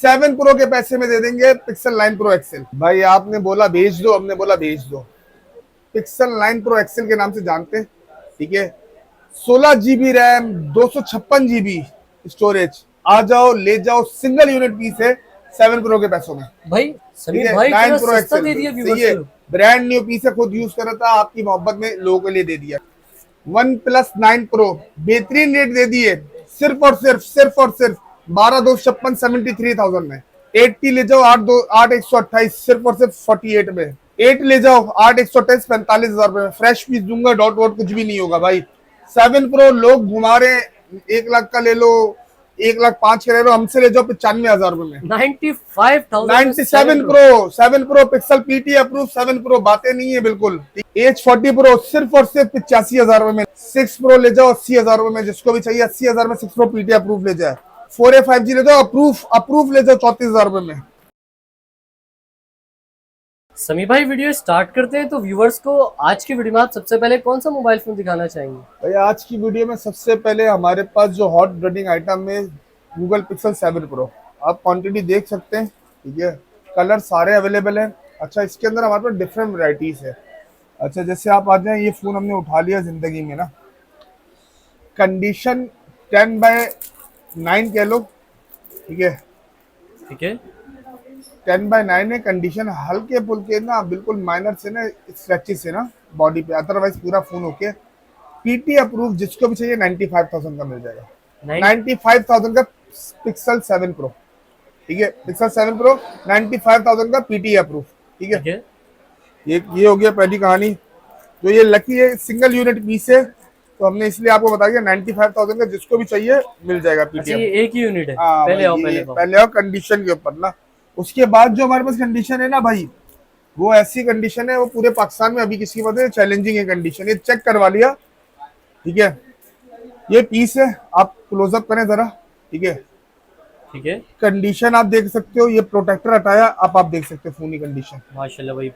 7 pro के पैसे में दे देंगे पिक्सल 9 प्रो एक्सेल। भाई आपने बोला भेज दो, हमने बोला भेज दो। पिक्सल 9 प्रो एक्सेल के नाम से जानते हैं, ठीक है। 16 GB रैम, 256 GB स्टोरेज, आ जाओ ले जाओ, सिंगल यूनिट पीस है 7 प्रो के पैसों में। भाई समीर है भाई 9 इतना प्रो सस्ता एक्सेल दे दिया सही है, व्यूअर्स को। ब्रांड न्यू पीस है, खुद यूज कर रहा था, आपकी मोहब्बत में लोगों के लिए दे दिया। वन प्लस 9 प्रो बेहतरीन रेट दे दिए, सिर्फ और सिर्फ 12,256 73,000 में। 80 ले जाओ 8,128 सिर्फ और सिर्फ 48 में। 8 ले जाओ 8,128 45,000 रुपए में। फ्रेश पीस दूंगा, डॉट वॉट कुछ भी नहीं होगा भाई। 7 प्रो लोग घुमा रहे, 1 लाख का ले लो, 1,05,000 का ले लो, हमसे ले जाओ 95,000 रुपए में। 95,000 97 pro, 7 pro pixel PT approve 7 pro, बातें नहीं है बिल्कुल। H40 प्रो सिर्फ और सिर्फ 85,000 रुपए में। 6 प्रो ले जाओ 80,000 रुपए में, जिसको भी चाहिए 80,000 में 6 प्रो पीटी अप्रूव ले जाए। 4A 5G ले जाओ अप्रूव ले जाओ 34,000 रुपए में। समीर भाई वीडियो स्टार्ट करते हैं, तो व्यूअर्स को आज की वीडियो में आप सबसे पहले कौन सा मोबाइल फोन दिखाना चाहेंगे? भाई आज की वीडियो में सबसे पहले हमारे पास जो हॉट रनिंग आइटम है गूगल पिक्सल 7 प्रो, आप क्वांटिटी देख सकते हैं, ठीक है। कलर सारे अवेलेबल हैं। अच्छा, इसके अंदर हमारे पास डिफरेंट वैरायटीज है। अच्छा, जैसे आप आ जाए, ये फोन हमने उठा लिया जिंदगी में ना, कंडीशन 10/9 कह लो, ठीक है। ठीक है, 10/9 है कंडीशन, हल्के फुल्के ना, बिल्कुल माइनर से ना स्क्रैचेस है ना बॉडी पे, अदरवाइज पूरा फोन ओके। पीटी अप्रूव, जिसको भी चाहिए 95,000 का मिल जाएगा। 95,000 का पिक्सल 7 प्रो, ठीक है। पिक्सल 7 प्रो 95,000 का पीटी अप्रूव, ठीक है। ये हो गया पहली कहानी। जो ये लकी है सिंगल यूनिट पीस है, तो हमने इसलिए आपको बता दिया 95,000 का, जिसको भी चाहिए मिल जाएगा पीटी। अच्छा, ये एक ही यूनिट है? पहले आओ कंडीशन के ऊपर ना। उसके बाद जो हमारे पास कंडीशन है ना भाई, वो ऐसी कंडीशन है, वो पूरे पाकिस्तान में अभी किसी के पास चैलेंजिंग है कंडीशन। ये चेक करवा लिया, ठीक है। ये पीस है, आप क्लोजअप करें जरा, ठीक है। ठीक है, कंडीशन आप देख सकते हो, ये प्रोटेक्टर हटाया, आप देख सकते हो फोन की कंडीशन, माशाल्लाह भाई,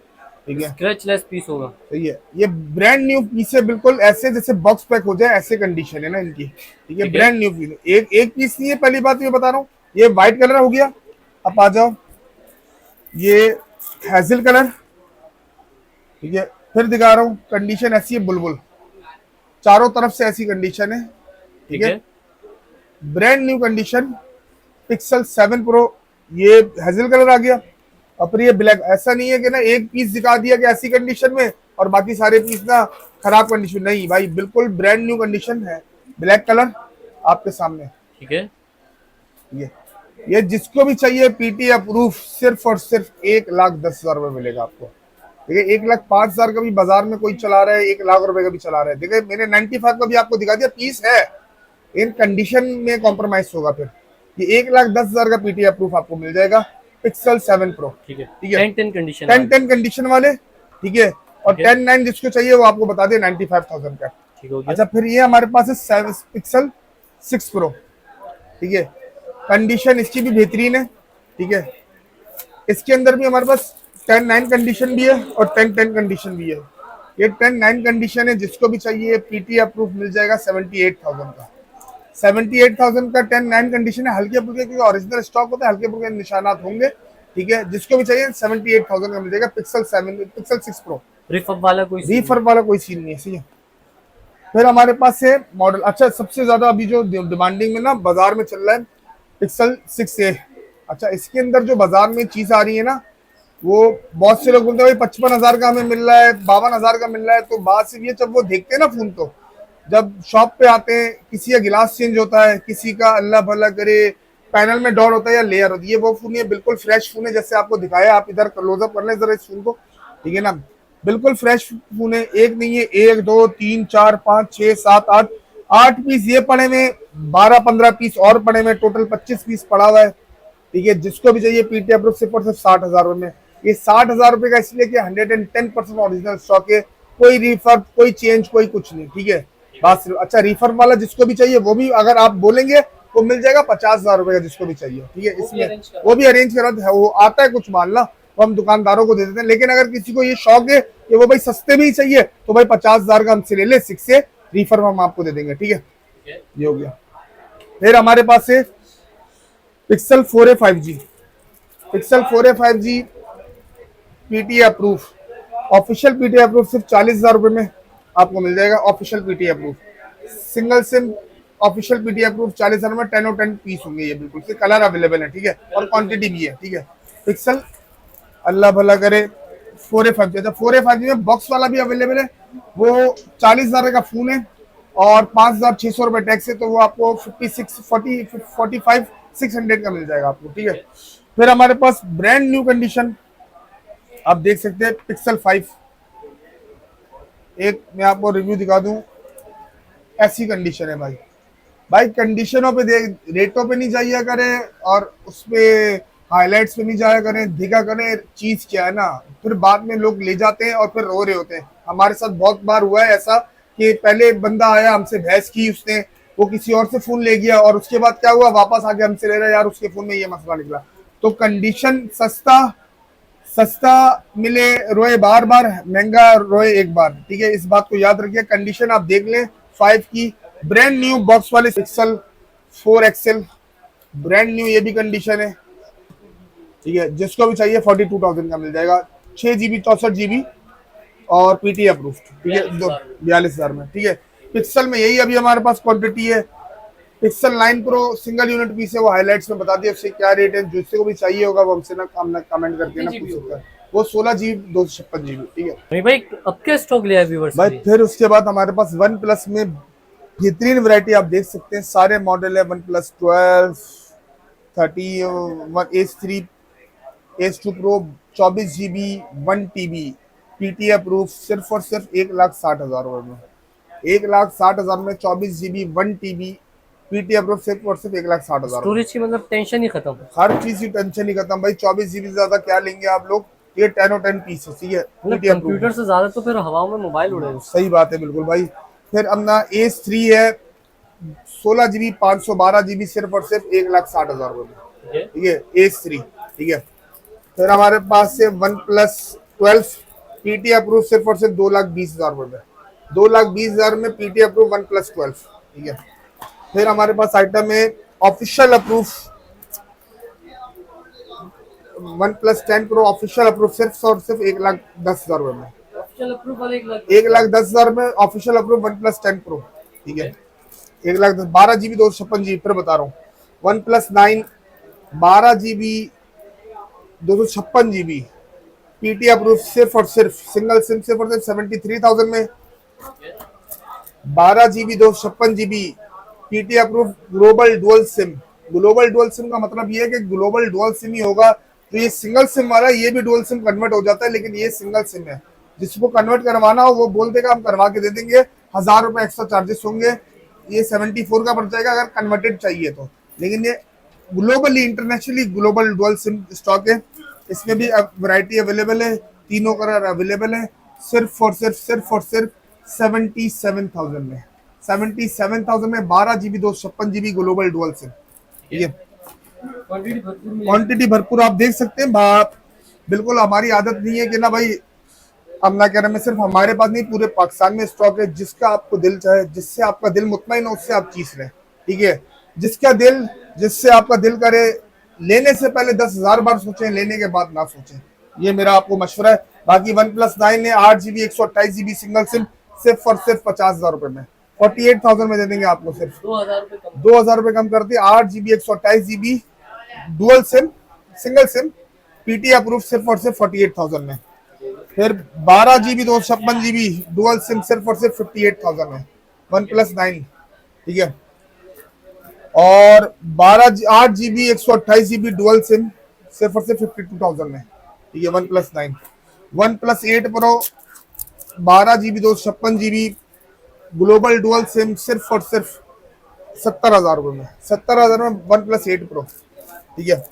ठीक है। स्क्रैचलेस पीस होगा, सही है। ये ब्रांड न्यू पीस है, बिल्कुल ऐसे जैसे बॉक्स पैक हो जाए, ऐसे कंडीशन है ना इनकी, ठीक है। ब्रांड न्यू पीस, एक पीस नहीं है, पहली बात ये बता रहा हूँ। ये व्हाइट कलर हो गया, अब आ जाओ ये हैजल कलर, ठीक है। फिर दिखा रहा हूँ, कंडीशन ऐसी है बुलबुल, चारों तरफ से ऐसी कंडीशन है, ठीक है। Brand new condition pixel 7 pro, ये हैजल कलर आ गया, और फिर ये ब्लैक। ऐसा नहीं है कि ना एक पीस दिखा दिया कि ऐसी कंडीशन में और बाकी सारे पीस ना खराब कंडीशन, नहीं भाई, बिल्कुल ब्रांड न्यू कंडीशन है, ब्लैक कलर आपके सामने, ठीक है। ये जिसको भी चाहिए पीटी अप्रूव सिर्फ और सिर्फ 1,10,000 रुपए मिलेगा आपको, ठीक है। 1,05,000 का भी बाजार में कोई चला रहा है, 1,00,000 रुपए का भी चला रहा है। देखिए मैंने 95 का भी आपको दिखा दिया, पीस है, इन कंडीशन में कॉम्प्रोमाइज होगा। फिर ये 1,10,000 का पीटी अप्रूव आपको मिल जाएगा पिक्सल 7 प्रो, ठीक है। ठीक है। 10 कंडीशन, 10 कंडीशन वाले, ठीक है। और 10/9 जिसको चाहिए वो आपको बता दे 95,000 का, ठीक हो गया। अच्छा, फिर ये हमारे पास है पिक्सल 6 प्रो, ठीक है। कंडीशन इसकी भी बेहतरीन है, ठीक है। इसके अंदर भी हमारे पास 10/9 कंडीशन भी है और 10/10 कंडीशन भी है। ये 10/9 कंडीशन है, जिसको भी चाहिए पीटी अप्रूव मिल जाएगा 78,000 का। 78,000 का 10/9 कंडीशन है, हल्के फुल्के क्योंकि ओरिजिनल स्टॉक होता है, हल्के फुल्के निशानात होंगे, ठीक है। जिसको भी चाहिए 78,000 का मिल जाएगा पिक्सल 6 प्रो। रिफर्ब वाला कोई सीन नहीं है, सही है। फिर हमारे पास है मॉडल, अच्छा सबसे ज्यादा अभी जो डिमांडिंग में ना बाजार में चल रहा है पिक्सल 6A। अच्छा, इसके अंदर जो बाजार में चीज आ रही है ना, वो बहुत से लोग बोलते हैं भाई 55,000 का हमें मिल रहा है, 52,000 का मिल रहा है। तो बात सिर्फ ये, जब वो देखते हैं ना फोन, तो जब शॉप पे आते हैं, किसी का गिलास चेंज होता है, किसी का अल्लाह भला करे पैनल में डॉट होता है या लेयर होती है, ये वो फोन है, बिल्कुल फ्रेश फोन है, जैसे आपको दिखाया। आप इधर क्लोजअप कर लें जरा इस फोन को, ठीक है ना, बिल्कुल फ्रेश फोन है। एक नहीं है, 1 2 3 4 5 6 7 8 पीस ये पड़े में, 12-15 पीस और पड़े में, टोटल 25 पीस पड़ा हुआ है, ठीक है। जिसको भी चाहिए पीटी अप्रूव सिर्फ और सिर्फ 60,000 रुपए में। ये 60,000 रुपए का इसलिए कि 110% ओरिजिनल स्टॉक है, कोई रिफर्ब, कोई चेंज, कोई कुछ नहीं, ठीक है। बात सिर्फ, अच्छा रिफर्ब वाला जिसको भी चाहिए वो भी अगर आप बोलेंगे वो मिल जाएगा 50,000 रुपए का, जिसको भी चाहिए, ठीक है। इसमें वो भी अरेंज करा, वो आता है कुछ माल ना, वो हम दुकानदारों को दे देते हैं। लेकिन अगर किसी को ये शौक है कि वो भाई सस्ते भी चाहिए, तो भाई 50,000 का हमसे ले ले, 6 रिफर्ब हम आपको दे देंगे, ठीक है। ये हो गया। फिर हमारे पास है pixel 4A 5G, pixel 4a 5G PT approve, official PT approve सिर्फ 40,000 रुपए में आपको मिल जाएगा। Official PT approve single SIM official PT approve 40,000 में 10 और 10 पीस होंगे ये, बिल्कुल से कलर अवेलेबल है, ठीक है, और क्वांटिटी भी है, ठीक है। पिक्सल अल्लाह भला करे 4a 5G, अच्छा 4a 5G में बॉक्स वाला भी अवेलेबल है, वो 40,000 का फोन है और 5,600 रुपए टैक्स है, तो वो आपको 45 600 का मिल जाएगा आपको, ठीक है। फिर हमारे पास ब्रांड न्यू कंडीशन आप देख सकते हैं पिक्सल 5, एक मैं आपको रिव्यू दिखा दूं, ऐसी कंडीशन है भाई। भाई कंडीशनों पे देख, रेटों पे नहीं जाइए करें और उस पे हाईलाइट्स पे नहीं जाया करें, दिखा करें चीज क्या है ना, फिर बाद में लोग ले जाते हैं और फिर रो रहे होते हैं। हमारे साथ बहुत बार हुआ है ऐसा कि पहले बंदा आया, हमसे बहस की उसने, वो किसी और से फोन ले गया और उसके बाद क्या हुआ, वापस आके हमसे ले रहा है यार उसके फोन में ये मसला निकला। तो कंडीशन सस्ता सस्ता मिले रोए बार बार, महंगा रोए एक बार, ठीक है, इस बात को याद रखिए। कंडीशन आप देख लें 5 की, ब्रांड न्यू बॉक्स वाले पिक्सल 4 एक्सएल ब्रांड न्यू, ये भी कंडीशन है, ठीक है। जिसको भी चाहिए 42,000 का मिल जाएगा, 6 GB 64 GB और पीटी अप्रूव, ठीक है, 42,000 में, ठीक है। पिक्सल में यही अभी हमारे पास क्वांटिटी है। Pixel 9 pro single unit piece है, वो हाइलाइट्स में बता दिया उससे क्या रेट है, जिसको भी चाहिए होगा वो हमसे ना कमेंट करके ना पूछ सकता है। वो 16 GB 256 GB, ठीक है नहीं भाई, अब क्या स्टॉक लिया है व्यूवर्स भाई। फिर उसके बाद हमारे पास वन प्लस में बेहतरीन वैरायटी आप देख सकते हैं, सारे मॉडल है, one plus 12 30 H3 H2 pro 24 GB 1 TB PT approve सिर्फ और सिर्फ 1,60,000 रुपए में, 1,60,000 में 24 GB 1 TB पीटी अप्रूव सिर्फ और सिर्फ 1,60,000। स्टोरेज की मतलब टेंशन ही खत्म। हर चीज की टेंशन ही खत्म भाई, 24 GB से ज्यादा क्या लेंगे आप लोग, ये 10 और 10 पीस है, ठीक है। मतलब कंप्यूटर से ज्यादा तो फिर हवाओं में मोबाइल उड़ेगा। सही बात है बिल्कुल भाई। फिर अपना H3 है 16 GB 512 GB सिर्फ और सिर्फ 1,60,000 रुपए में, ठीक है, H3, ठीक है। फिर हमारे पास से वन प्लस 12 पीटी अप्रूव सिर्फ और सिर्फ 2,20,000 रुपए में, 2,20,000 में पीटी अप्रूव वन प्लस 12, ठीक है। फिर हमारे पास आइटम है official approve one plus 10 pro official approve सिर्फ और सिर्फ 1,10,000 रुपए में, ऑफिशियल अप्रूव वाले 1,10,000 में official approve one plus 10 pro, ठीक है, 1,10,000 12 GB 256 GB, फिर बता रहा हूँ one plus 9 12 GB 256 GB PT approve सिर्फ और सिर्फ सिंगल सिम सिर्फ और सिर्फ 73,000 में, 12 GB 256 GB PT approve global dual SIM. Global dual SIM का मतलब ये है कि ग्लोबल डुअल सिम ही होगा, तो ये सिंगल सिम वाला ये भी डुअल सिम कन्वर्ट हो जाता है, लेकिन ये सिंगल सिम है। जिसको कन्वर्ट करवाना हो वो बोल देगा, हम करवा के दे देंगे, 1,000 रुपए एक्स्ट्रा चार्जेस होंगे, ये 74 का पड़ जाएगा अगर कन्वर्टेड चाहिए तो। लेकिन ये globally internationally global dual SIM stock है, इसमें भी वैरायटी अवेलेबल है, तीनों कलर अवेलेबल है, सिर्फ और सिर्फ 77,000 में, 77,000 में 12 GB 256 GB global dual SIM, ठीक है। क्वांटिटी भरपूर आप देख सकते हैं बिल्कुल। हमारी आदत नहीं है कि ना भाई हम ना कह रहे हैं, सिर्फ हमारे पास नहीं पूरे पाकिस्तान में स्टॉक है, जिसका आपको दिल चाहे, जिससे आपका दिल मुतमईन हो उससे आप चीज लें, ठीक है। जिससे आपका दिल करे, लेने से पहले 10,000 बार सोचें, लेने के बाद ना सोचें, ये मेरा आपको मशवरा है। बाकी वन प्लस 9 ने 8 GB 128 GB सिंगल सिम सिर्फ और सिर्फ 50,000 रुपए में, 48,000 में दे देंगे आपको, सिर्फ 2,000 रुपए कम करते, 8 GB 128 GB dual SIM single SIM PT approve सिर्फ और सिर्फ 48,000 में। फिर 12 GB 256 GB डुअल सिम सिर्फ और सिर्फ 58,000 में, वन प्लस 9, ठीक है। और 8 GB 128 GB डुअल सिम सिर्फ और सिर्फ 52,000 में, ठीक है, one plus 9। One plus 8 pro 12 GB 256 GB global dual SIM सिर्फ और सिर्फ 70,000 रुपए में, 70,000 में वन प्लस 8 प्रो, ठीक है।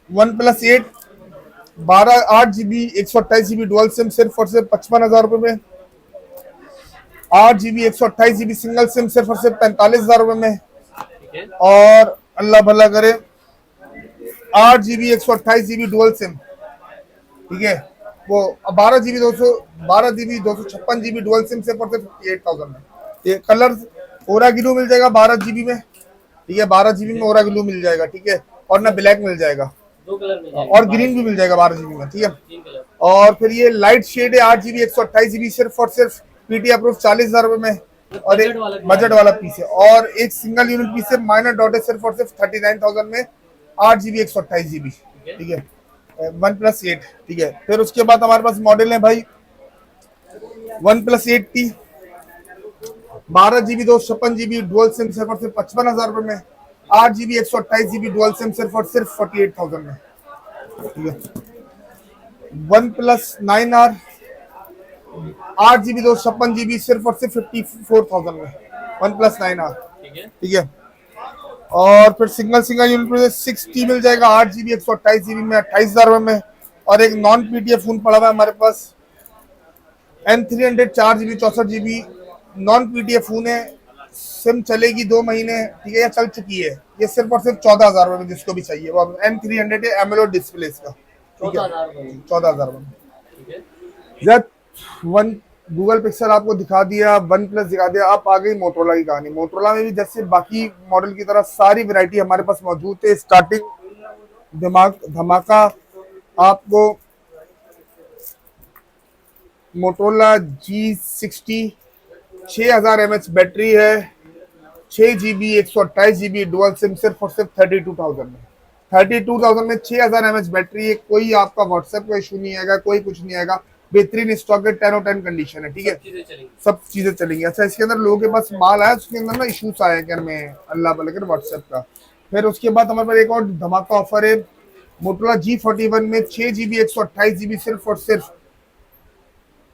One plus 8 GB 128 GB dual SIM सिर्फ और सिर्फ 55,000 रुपए में, 8 GB 128 GB सिंगल सिम सिर्फ और सिर्फ 45,000 रुपए में, और अल्लाह भला करे 8 GB 128 GB डुअल सिम, ठीक है, वो 12 GB 256 GB डुअल सिम सिर्फ और सिर्फ 58,000 में। ये कलर ओरा ग्लू मिल जाएगा 12 GB में, ठीक है, 12 GB में ओरा ग्लू मिल जाएगा, ठीक है, और ना ब्लैक मिल जाएगा, दो कलर मिल जाएंगे, और ग्रीन भी मिल जाएगा 12 GB में, ठीक है। 3 कलर। और फिर ये लाइट शेड है 8 GB 128 GB, सिर्फ और सिर्फ पीटी अप्रूव 40,000 रुपए में। और एक बजट वाला भी बजट है। वाला पीस है, और एक सिंगल यूनिट पीस है माइनर डॉट है, सिर्फ और सिर्फ 39,000 में, 8 GB 128 GB, ठीक है। OnePlus 8, ठीक है। फिर उसके बाद हमारे पास मॉडल है भाई OnePlus 8T, 12 GB 256 GB dual SIM, सिर्फ और सिर्फ 55,000 रुपए में, 8 GB 128 GB डुअल सिम, सिर्फ और सिर्फ 48,000 में, ठीक है। OnePlus 9R, 8 GB 256 GB, सिर्फ और सिर्फ 54,000 में, OnePlus 9R, ठीक है। ठीक है। और फिर सिंगल सिंगल यूनिट में 6T मिल जाएगा 8 GB 128 GB में, 28,000 रुपए में। और एक नॉन पीटीएफ फोन पड़ा हुआ है हमारे पास N300, 4 GB 64 GB, non PTF phone है, सिम चलेगी 2 महीने, ठीक है, या चल चुकी है। ये सिर्फ और सिर्फ 14,000 रुपए में, जिसको भी चाहिए वो N300 है, एमोलेड डिस्प्ले इसका, ठीक है, 14,000। 14,000 रुपए में। ठीक है। Z1 गूगल पिक्सल आपको दिखा दिया, वन प्लस दिखा दिया, अब आ गई मोटरोला की कहानी। मोटरोला में भी जैसे बाकी मॉडल की तरह सारी वैरायटी हमारे पास मौजूद है। स्टार्टिंग धमाका आपको मोटरोला G60, 6000 mAh बैटरी है, 6 GB 128 GB डुअल सिम, सिर्फ और सिर्फ 32,000 में। 32,000 में 6000 mAh बैटरी है, कोई आपका व्हाट्सएप का इशू नहीं आएगा, कोई कुछ नहीं आएगा, बेहतरीन स्टॉक है, 10 और 10 कंडीशन है, ठीक है, सब चीजें चलेंगी। अच्छा, इसके अंदर लोगों के पास माल आया, उसके अंदर ना इशूज आया क्या में, अल्लाह भला करे, व्हाट्सएप का। फिर उसके बाद हमारे पास एक और धमाका ऑफर है मोटरोला G41 में, 6 GB 128 GB, सिर्फ और सिर्फ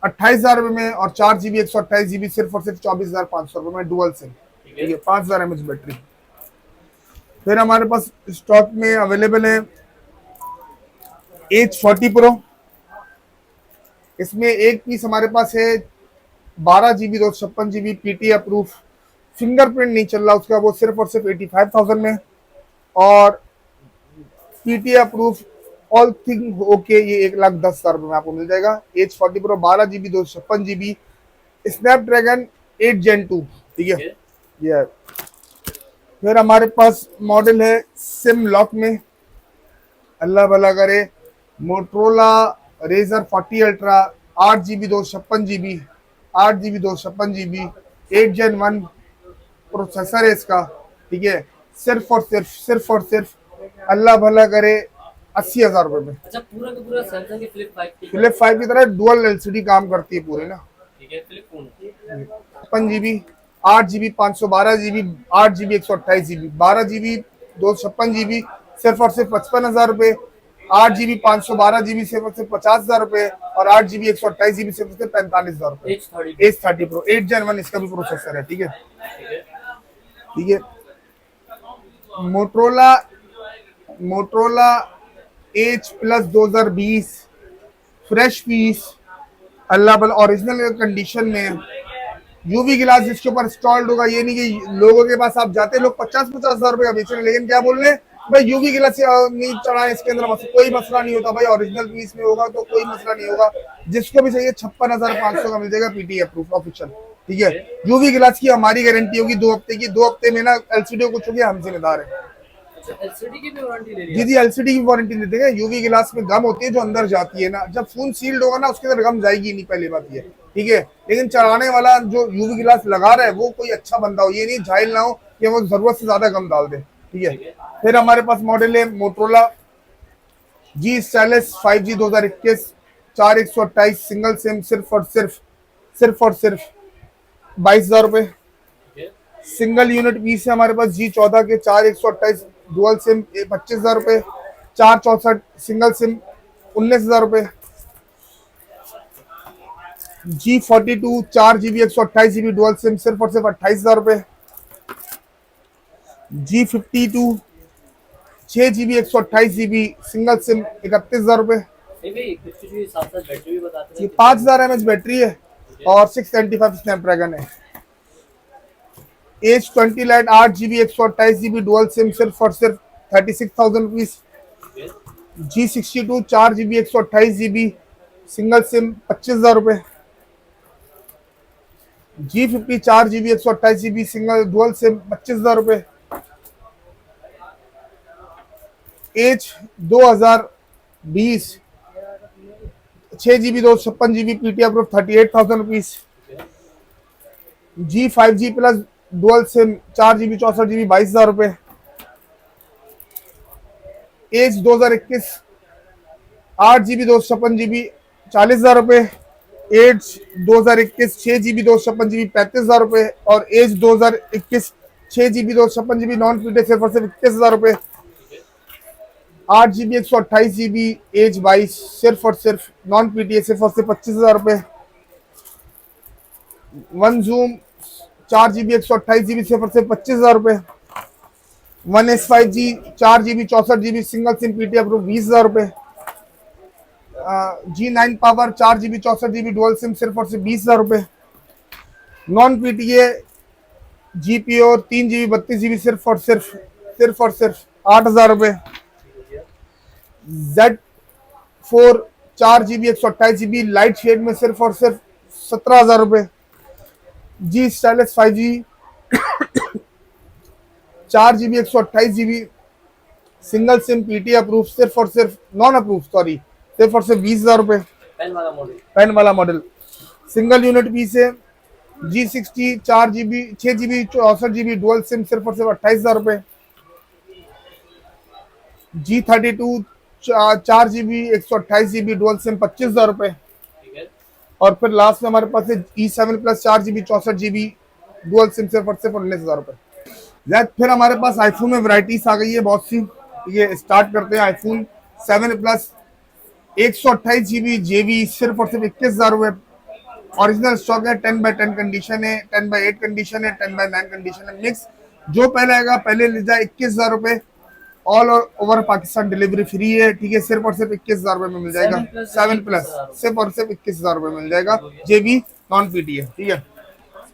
28,000 रुपए में, और 4 GB 128 GB, सिर्फ और सिर्फ 24,500 रुपए में, डुअल सिम, ठीक है, 5000 mAh बैटरी। फिर हमारे पास स्टॉक में अवेलेबल है H40 Pro, इसमें एक पीस हमारे पास है 12 GB 256 GB PT approve, fingerprint नहीं चल रहा उसका, वो सिर्फ और सिर्फ 85,000 में, और PT approve all thing okay, ये 1,10,000 रुपए में आपको मिल जाएगा। H40 Pro 12 GB 256 GB, Snapdragon 8 Gen 2, ठीक है, ये। फिर हमारे पास मॉडल है सिम लॉक में, अल्लाह भला करे, Motorola razor 40 ultra, 8 GB 256 GB, 8 GB 256 GB, 8 Gen 1 processor है इसका, ठीक है, सिर्फ और सिर्फ अल्लाह भला करे 80,000 रुपए में। अच्छा, पूरा का पूरा सैमसंग के फ्लिप 5 की तरह डुअल एलसीडी काम करती है पूरे ना, ठीक है, flip phone. 56 GB, 8 GB 512 GB, 8 GB 128 GB, 12 GB 256 GB, सिर्फ और सिर्फ 55,000 रुपए, 8 GB 512 GB, सिर्फ और सिर्फ 50,000 रुपए, और 8 GB 128 GB, सिर्फ और सिर्फ 45,000 रुपए। H30 Pro 8 Gen 1 इसका भी प्रोसेसर है, ठीक है, ठीक है। Motorola H Plus 2020 fresh piece, Allah भला ओरिजिनल कंडीशन में, यूवी गिलास जिसके ऊपर इंस्टॉल्ड होगा। ये नहीं कि लोगों के पास आप जाते, लोग 50,000 रुपए का बेच रहे हैं, लेकिन क्या बोल रहे हैं भाई, यूवी गिलास नहीं चढ़ा इसके अंदर, कोई मसला नहीं होता भाई, ओरिजिनल पीस में होगा तो कोई मसला नहीं होगा। जिसको भी चाहिए 56,500 का मिल जाएगा, पीटी अप्रूव ऑफिशियल, ठीक है। यूवी गिलास की हमारी गारंटी होगी 2 हफ्ते की, 2 हफ्ते में ना एलसीडी कुछ होगी, हम जिम्मेदार है। एलसीडी की भी वारंटी ले रही जी जी, एलसीडी की वारंटी देते हैं। यूवी गिलास में गम होती है जो अंदर जाती है ना, जब फोन सील्ड होगा ना उसके अंदर गम जाएगी नहीं, पहली बात ये, ठीक है। लेकिन चढ़ाने वाला जो यूवी गिलास लगा रहा है वो कोई अच्छा बंदा हो, ये नहीं जाहिल ना हो कि वो जरूरत से ज्यादा गम डाल दे, ठीक है। फिर हमारे पास मॉडल है Motorola G40 5G 2021, 4128 single SIM, सिर्फ और सिर्फ 22,000 रुपए। सिंगल यूनिट पीस है हमारे पास G14 के, 4128 डुअल सिम, 25,000 रुपए, 464 सिंगल सिम, 19,000 रुपए। G42 4 GB 128 GB dual SIM, सिर्फ और सिर्फ 28,000 रुपए। G52 6 GB 128 GB single SIM, 31,000 रुपए। ये 5,000 mAh बैटरी है और 695 स्नैपड्रैगन है। H20 light 8 GB 128 GB dual SIM, सिर्फ और सिर्फ 36,000 rupees. G62 4 GB 128 GB single SIM, 25,000 रुपए। G50 4 GB 128 GB single dual SIM, 25,000 रुपए। Edge 2020, 6 GB 256 GB PTI proof 38,000 rupees. G5G plus dual SIM 4 GB 64 GB 22,000 रुपए। As 2021, 8 GB 256 GB 40,000 रुपए। As 2021 6 GB 256 GB 35,000 रुपए। और as 2021 6 GB 256 GB non पीटे सिर्फ और सिर्फ 21,000 रुपए। 8 GB 128 GB एज 22 सिर्फ और सिर्फ नॉन पीटीए सिर्फ और सिर्फ 25,000 रुपए। वन जूम 4 GB 128 GB सिर्फ और सिर्फ 25,000 रुपए। 1S5G 4 GB 64 GB single SIM PTA approve 20,000 रुपए। G9 power 4 GB 64 GB dual SIM सिर्फ और सिर्फ 20,000 रुपए। Non PTA GPO 3 GB 32 GB सिर्फ और सिर्फ 8,000 रुपए। Z4 4 GB 128 GB light shade में सिर्फ और सिर्फ 17,000 रुपए। G stylish 5G 4 GB 128 GB single SIM PT approve सिर्फ और सिर्फ नॉन अप्रूव सॉरी सिर्फ और सिर्फ 20,000 रुपए। पेन वाला मॉडल सिंगल यूनिट पीस है। G60 4 GB 6 GB 64 GB dual SIM सिर्फ और सिर्फ 28,000 रुपए। G32 4 GB 128 GB dual SIM 25,000 रुपए। और फिर लास्ट में हमारे पास है E7 plus 4 GB 64 GB dual SIM सिर्फ और सिर्फ 19,000 रुपए। फिर हमारे पास आईफोन में वैरायटीज आ गई है बहुत सी। ये स्टार्ट करते हैं आईफोन 7 प्लस 128 GB JB सिर्फ और सिर्फ 21,000 रुपए। ओरिजिनल स्टॉक है, 10/10 कंडीशन है, 10/8 कंडीशन है, 10/9 कंडीशन है, मिक्स। जो पहले आएगा पहले ले जाए 21,000 रुपए। All over Pakistan delivery free है, ठीक है। सिर्फ और सिर्फ 21,000 रुपए में मिल जाएगा। 7 प्लस सिर्फ और सिर्फ 21,000 रुपए मिल जाएगा, JB नॉन पीटी है, ठीक है।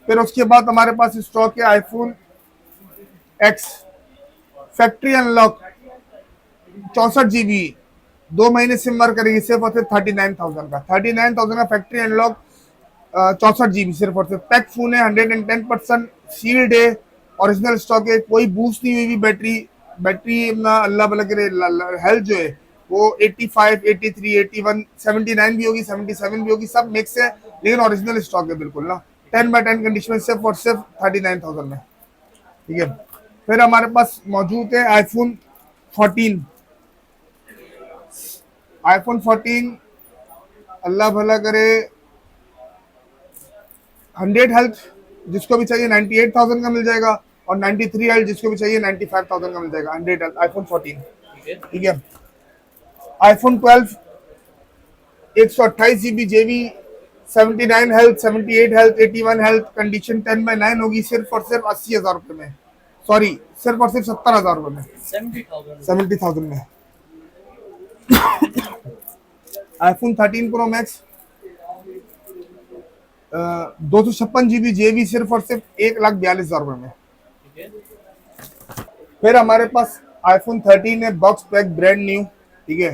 फिर उसके बाद हमारे पास स्टॉक है iPhone X factory unlock 64 GB 2 महीने सिम वर्क करेगी सिर्फ और सिर्फ 39,000 का। 39,000 का फैक्ट्री अनलॉक 64 GB सिर्फ और सिर्फ। पैक फोन है, 110% सील्ड है, ओरिजिनल स्टॉक है, कोई बूस्ट नहीं हुई बैटरी अपना अल्लाह भला करे। हेल्थ जो है वो 85 83 81 79 भी होगी, 77 भी होगी, सब मिक्स है, लेकिन ओरिजिनल स्टॉक है बिल्कुल ना। 10/10 कंडीशन में सिर्फ और सिर्फ 39,000 में, ठीक है। फिर हमारे पास मौजूद है आईफोन 14। आईफोन 14 अल्लाह भला करे 100 हेल्थ जिसको भी चाहिए 98,000 का मिल जाएगा। और 93 हेल्थ जिसको भी चाहिए 95,000 का मिल जाएगा। 100 हेल्थ आईफोन 14, ठीक है। IPhone 12 128 GB JB 79 health 78 health 81 health condition 10/9 होगी सिर्फ और सिर्फ 80,000 रुपए में, सॉरी सिर्फ और सिर्फ 70,000 रुपए में, 70,000 में। IPhone 13 pro max 256 GB JB सिर्फ और सिर्फ 1,42,000 रुपए में। फिर हमारे पास आईफोन 13 है बॉक्स पैक ब्रांड न्यू, ठीक है,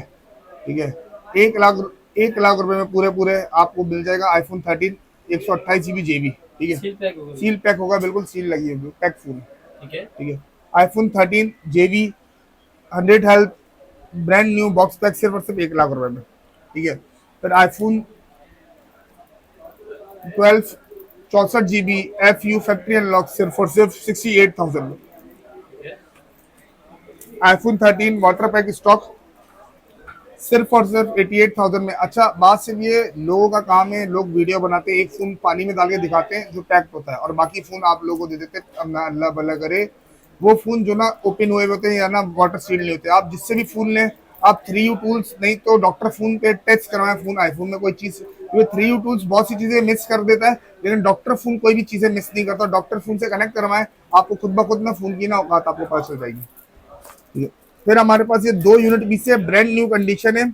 ठीक है। 1,00,000 रुपए में पूरे आपको मिल जाएगा आईफोन 13 128 GB JB, ठीक है। सील पैक होगा, बिल्कुल सील लगी है, पैक फुल, ठीक है। IPhone 13 JB 100 health brand new box pack सिर्फ और सिर्फ 1,00,000 रुपए में, ठीक है। फिर iPhone 12 64 GB FU factory unlock सिर्फ और सिर्फ 68,000 में। आईफोन 13 वाटर पैक स्टॉक सिर्फ और सिर्फ 88,000 में। अच्छा बात सिर्फ ये लोगों का काम है, लोग वीडियो बनाते हैं, एक फोन पानी में डाल के दिखाते हैं जो पैक होता है और बाकी फोन आप लोगों को दे देते हैं। अल्लाह भला करे वो फोन जो ना ओपन हुए होते हैं या ना वाटर सील्ड नहीं होते। आप जिससे भी फोन लें, आप 3U टूल्स नहीं तो डॉक्टर फोन पे टेस्ट करवाएं फोन। आईफोन में कोई चीज 3U टूल्स बहुत सी चीजें मिस कर देता है, लेकिन डॉक्टर फोन कोई भी चीजें मिस नहीं करता। डॉक्टर फोन से कनेक्ट करवाएं, आपको खुद ब खुद में फोन की ना औकात आपको पता चल जाएगी, ठीक है। फिर हमारे पास ये 2 यूनिट पीस है, ब्रांड न्यू कंडीशन है,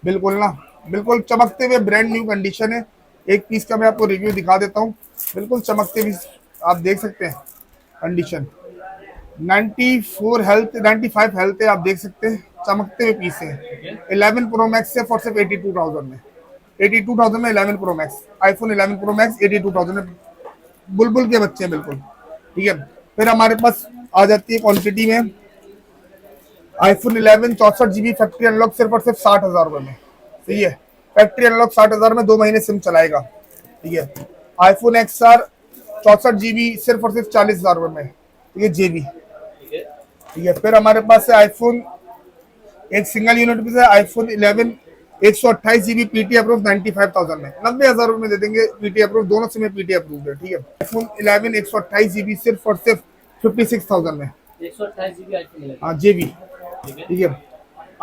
बिल्कुल ना, बिल्कुल चमकते हुए ब्रांड न्यू कंडीशन है। एक पीस का मैं आपको रिव्यू दिखा देता हूँ, बिल्कुल चमकते हुए आप देख सकते हैं कंडीशन। 94 हेल्थ 95 हेल्थ है, आप देख सकते हैं, चमकते हुए पीस है। 11 प्रो मैक्स से और सिर्फ 82,000 में, 82,000 में 11 pro max. IPhone 11 pro max 82,000 में, बुलबुल के बच्चे बिल्कुल, ठीक है। फिर हमारे पास आ जाती है क्वांटिटी में आईफोन 11 64 GB फैक्ट्री अनलॉक सिर्फ और सिर्फ 60,000 रुपए में। सही है, फैक्ट्री अनलॉक 60,000 में 2 महीने सिम चलाएगा। ठीक है, आईफोन XR 64 GB सिर्फ और सिर्फ 40,000 रुपए में। ठीक है, जेबी। ठीक है, फिर हमारे पास है आईफोन, एक सिंगल यूनिट भी है आईफोन 11 128 GB पीटी अप्रूव 95,000 में, 90,000 रुपए में दे देंगे। पीटी अप्रूव दोनों सिम पीटी अप्रूव है। ठीक है, आईफोन 11 128 GB सिर्फ और सिर्फ 56,000 में। 128 GB आईफोन 11। हाँ, जेबी। ठीक है,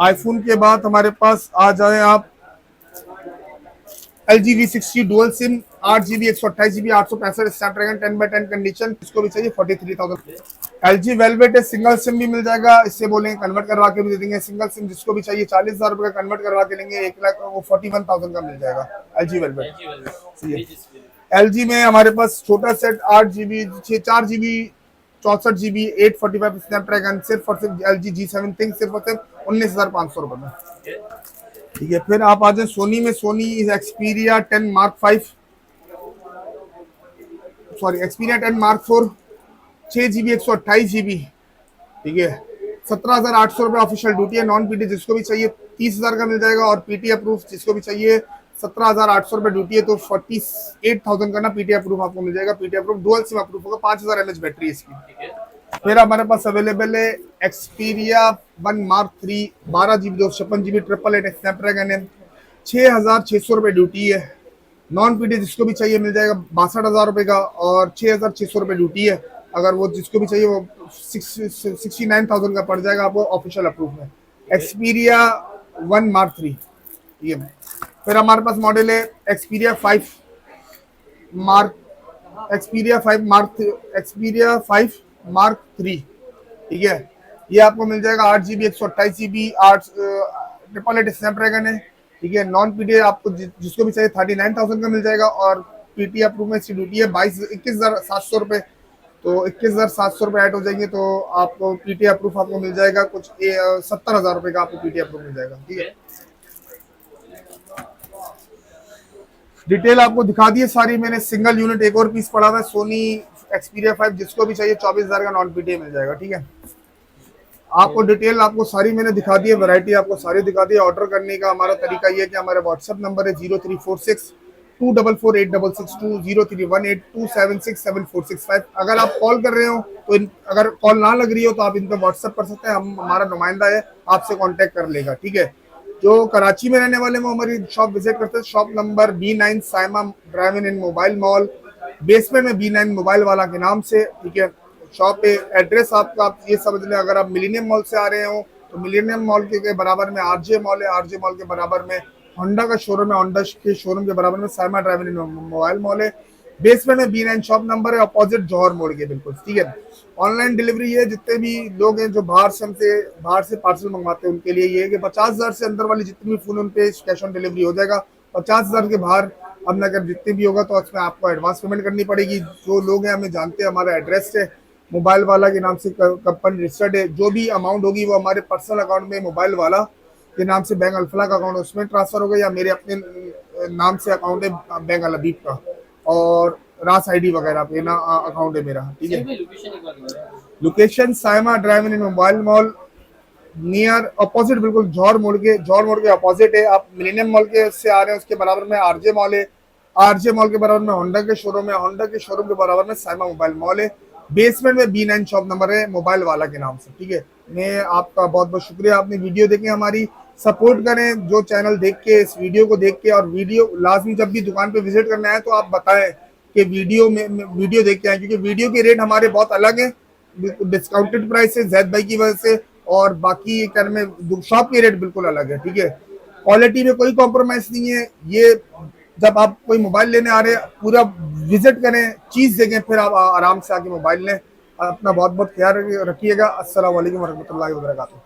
आईफोन के बाद हमारे पास आ जाए आप LG V60 dual SIM 8 GB 128 GB 865 Snapdragon 10/10 condition, इसको भी चाहिए 43,000। LG वेलवेट है, सिंगल सिम भी मिल जाएगा, इससे बोलेंगे कन्वर्ट करवा के भी दे देंगे। सिंगल सिम जिसको भी चाहिए 40,000 रुपए का कन्वर्ट करवा के लेंगे, 1 लाख वो 41,000 का मिल जाएगा LG वेलवेट। LG में हमारे पास छोटा set 8 GB 4 GB 64 GB 845 Snapdragon सिर्फ और सिर्फ LG G7 थिंग सिर्फ और सिर्फ 19,500 रुपए में। ठीक है, फिर आप आ जाए सोनी में। Sony Xperia 10 mark 5 sorry Xperia 10 mark 4 6 GB 128 GB। ठीक है, 17,800 रुपये ऑफिशियल ड्यूटी है। नॉन पीटी जिसको भी चाहिए 30,000 का मिल जाएगा, और पीटी अप्रूव जिसको भी चाहिए 17,800 रुपये ड्यूटी है, तो 48,000 का ना पीटी अप्रूव आपको मिल जाएगा। PT approve dual SIM approve होगा, 5,000 mAh बैटरी है इसकी। फिर हमारे पास अवेलेबल है Xperia 1 mark 3 12 GB 256 GB 888 Snapdragon है, 6,600 रुपये ड्यूटी है। नॉन पीटी जिसको भी चाहिए मिल जाएगा 62,000 रुपये का, और 6,600 रुपये ड्यूटी है। अगर वो जिसको भी चाहिए वो 69,000 का पड़ जाएगा आपको ऑफिशियल अप्रूव में। एक्सपीरिया 1 मार्क 3 ये। फिर हमारे पास मॉडल है एक्सपीरिया 5 मार्क 3। ठीक है, ये आपको मिल जाएगा 8 GB 128 GB 888 स्नैपड्रैगन है। ठीक है, नॉन पीटी आपको जिसको भी चाहिए 39,000 का मिल जाएगा, और पीटी अप्रूव में इसकी ड्यूटी है 21,700 रुपये, तो 21,700 रुपये ऐड हो जाएंगे तो आपको पीटी अप्रूव आपको मिल जाएगा कुछ 70,000 रुपये का आपको पीटी अप्रूव मिल जाएगा। ठीक है, डिटेल आपको दिखा दी है सारी मैंने। सिंगल यूनिट एक और पीस पड़ा हुआ है सोनी एक्सपीरिया 5, जिसको भी चाहिए 24,000 का नॉन पीटी मिल जाएगा। ठीक है, आपको डिटेल आपको सारी मैंने दिखा दी है, वैरायटी आपको सारी दिखा दी है। ऑर्डर करने का हमारा तरीका ये है कि हमारा व्हाट्सएप नंबर है 0346 2448662 0318276746 अगर आप कॉल कर रहे हो तो अगर कॉल ना लग रही हो तो आप इन पर व्हाट्सएप कर सकते हैं, हम हमारा नुमाइंदा है आपसे कांटेक्ट कर लेगा। ठीक है, जो कराची में रहने वाले वो हमारी शॉप विजिट करते हैं। Shop number B9 Saima drive इन मोबाइल मॉल, बेसमेंट में B9 मोबाइल वाला के नाम से। ठीक है, शॉप पे एड्रेस आपका आप ये समझ लें, अगर आप मिलेनियम मॉल से आ रहे हो तो मिलेनियम मॉल के बराबर में RJ मॉल है, RJ मॉल के बराबर में होंडा का शोरूम है, होंडा के शोरूम के बराबर में साइमा ड्राइव इन मोबाइल मॉल है। बेसमेंट में B9 शॉप नंबर है, अपोजिट जौहर मोड़ के बिल्कुल। ठीक है, ऑनलाइन डिलीवरी है। जितने भी लोग हैं जो बाहर से पार्सल मंगवाते हैं उनके लिए ये है कि 50,000 से अंदर वाली जितनी भी फोन उन पे कैश ऑन डिलीवरी हो जाएगा। 50,000 के बाहर अब नगर जितनी भी होगा तो उसमें आपको एडवांस पेमेंट करनी पड़ेगी। जो लोग हैं हमें जानते हैं, हमारा एड्रेस है मोबाइल वाला के नाम से कंपनी रजिस्टर्ड है। जो भी अमाउंट होगी वो हमारे पर्सनल अकाउंट में मोबाइल वाला के नाम से बैंक अल्फला का अकाउंट उसमें ट्रांसफर होगा, या मेरे अपने नाम से अकाउंट है बैंक अलबीब का, और रास आईडी वगैरह पे ना अकाउंट है मेरा। ठीक है, लोकेशन साइमा ड्राइव इन मोबाइल मॉल नियर अपोजिट बिल्कुल जौहर मोड़ के अपोजिट है। आप मिलेनियम मॉल के से आ रहे हैं उसके बराबर में RJ मॉल है, RJ मॉल के बराबर में होंडा के शोरूम है, होंडा के शोरूम के बराबर में साइमा मोबाइल मॉल है। बेसमेंट में B9 शॉप नंबर है मोबाइल वाला के नाम से। ठीक है, मैं आपका बहुत बहुत शुक्रिया, आपने वीडियो देखें, हमारी सपोर्ट करें। जो चैनल देख के इस वीडियो को देख के, और वीडियो लाजमी जब भी दुकान पे विजिट करना है तो आप बताएं कि वीडियो देख के आए, क्योंकि वीडियो के रेट हमारे बहुत अलग हैं, डिस्काउंटेड प्राइस है जैद भाई की वजह से, और बाकी कर में शॉप के रेट बिल्कुल अलग है। ठीक है, क्वालिटी में कोई कॉम्प्रोमाइज नहीं है। ये जब आप कोई मोबाइल लेने आ रहे हैं पूरा विजिट करें, चीज देखें, फिर आप आराम से आके मोबाइल लें। अपना बहुत बहुत ख्याल रखिएगा। अस्सलाम वालेकुम वरहमतुल्लाहि वबरकातुहू।